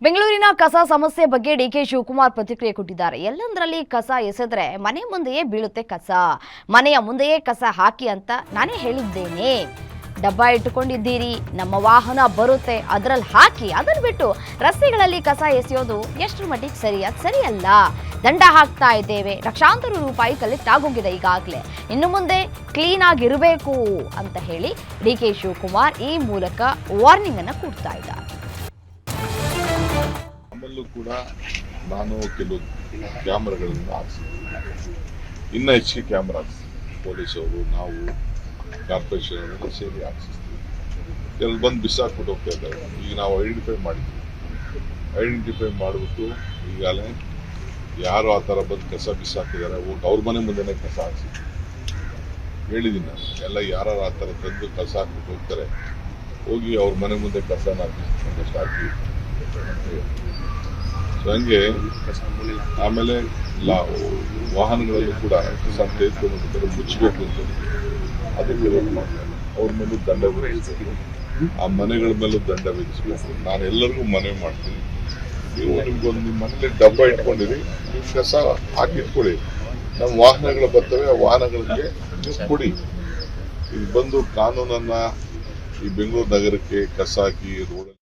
ಬೆಂಗಳೂರಿನ ಕಸ ಸಮಸ್ಯೆ ಬಗ್ಗೆ ಡಿಕೆ ಶಿವಕುಮಾರ್ ಪ್ರತಿಕ್ರಿಯೆ ಕೊಟ್ಟಿದ್ದಾರೆ. ಎಲ್ಲಂದರಲ್ಲಿ ಕಸ ಎಸೆದ್ರೆ ಮನೆ ಮುಂದೆಯೇ ಬೀಳುತ್ತೆ ಕಸ. ಮನೆಯ ಮುಂದೆಯೇ ಕಸ ಹಾಕಿ ಅಂತ ನಾನೇ ಹೇಳಿದ್ದೇನೆ. ಡಬ್ಬ ಇಟ್ಟುಕೊಂಡಿದ್ದೀರಿ, ನಮ್ಮ ವಾಹನ ಬರುತ್ತೆ, ಅದರಲ್ಲಿ ಹಾಕಿ. ಅದನ್ನು ಬಿಟ್ಟು ರಸ್ತೆಗಳಲ್ಲಿ ಕಸ ಎಸೆಯೋದು ಎಷ್ಟರ ಮಟ್ಟಿಗೆ ಸರಿಯಲ್ಲ. ದಂಡ ಹಾಕ್ತಾ ಇದ್ದೇವೆ, ಲಕ್ಷಾಂತರ ರೂಪಾಯಿ ಕಲೆಕ್ಟ್ ಆಗೋಗಿದೆ ಈಗಾಗಲೇ. ಇನ್ನು ಮುಂದೆ ಕ್ಲೀನ್ ಆಗಿರಬೇಕು ಅಂತ ಹೇಳಿ ಡಿಕೆ ಶಿವಕುಮಾರ್ ಈ ಮೂಲಕ ವಾರ್ನಿಂಗ್ ಅನ್ನು ಕೊಡ್ತಾ ಇದ್ದಾರೆ. ನಮ್ಮಲ್ಲೂ ಕೂಡ ನಾನು ಕೆಲವು ಕ್ಯಾಮ್ರಾಗಳನ್ನು ಹಾಕ್ಸಿದ್ವಿ, ಇನ್ನೂ ಹೆಚ್ಚಿಗೆ ಕ್ಯಾಮ್ರಾ ಪೊಲೀಸವರು ನಾವು ಕಾರ್ಪೊರೇಷನ್ ಸೇರಿ ಹಾಕ್ಸಿಸ್ತೀವಿ. ಕೆಲವು ಬಂದು ಬಿಸಾಕ್ಬಿಟ್ಟು ಹೋಗ್ತಾ ಇದ್ದಾರೆ. ಈಗ ನಾವು ಐಡೆಂಟಿಫೈ ಮಾಡಿಬಿಟ್ಟು ಈಗಾಗಲೇ ಯಾರು ಆ ಥರ ಬಂದು ಕಸ ಬಿಸಾಕಿದ್ದಾರೆ ಹೋಗಿ ಅವ್ರ ಮನೆ ಮುಂದೆನೇ ಕಸ ಹಾಕ್ಸಿದ್ವಿ. ಹೇಳಿದ್ದೀನಿ ನಾನು, ಎಲ್ಲ ಯಾರು ಆ ಥರ ತಂದು ಕಸ ಹಾಕ್ಬಿಟ್ಟು ಹೋಗ್ತಾರೆ, ಹೋಗಿ ಅವ್ರ ಮನೆ ಮುಂದೆ ಕಸನ ಹಾಕಿ ಸೊ ಹಂಗೆ. ಆಮೇಲೆ ವಾಹನಗಳಲ್ಲೂ ಕೂಡ ಕಸ ತೆಗೆದುಕೊಂಡು ಮುಚ್ಚಬೇಕು ಅಂತ ಅದಕ್ಕೆ ಅವ್ರ ಮೇಲೂ ದಂಡ ವಿಧಿಸಬೇಕು, ಆ ಮನೆಗಳ ಮೇಲೂ ದಂಡ ವಿಧಿಸಬೇಕು. ನಾನು ಎಲ್ಲರಿಗೂ ಮನವಿ ಮಾಡ್ತೀನಿ, ನೀವು ನಿಮ್ಗೊಂದು ನಿಮ್ಮ ಮನೇಲಿ ಡಬ್ಬ ಇಟ್ಕೊಂಡಿರಿ, ನೀವು ಕಸ ಹಾಕಿಟ್ಕೊಳ್ಳಿ. ನಮ್ಮ ವಾಹನಗಳು ಬರ್ತವೆ, ಆ ವಾಹನಗಳಿಗೆ ನೀವು ಕೊಡಿ. ಇದು ಬಂದು ಕಾನೂನನ್ನ ಈ ಬೆಂಗಳೂರು ನಗರಕ್ಕೆ ಕಸ ಹಾಕಿ ರೋಡ್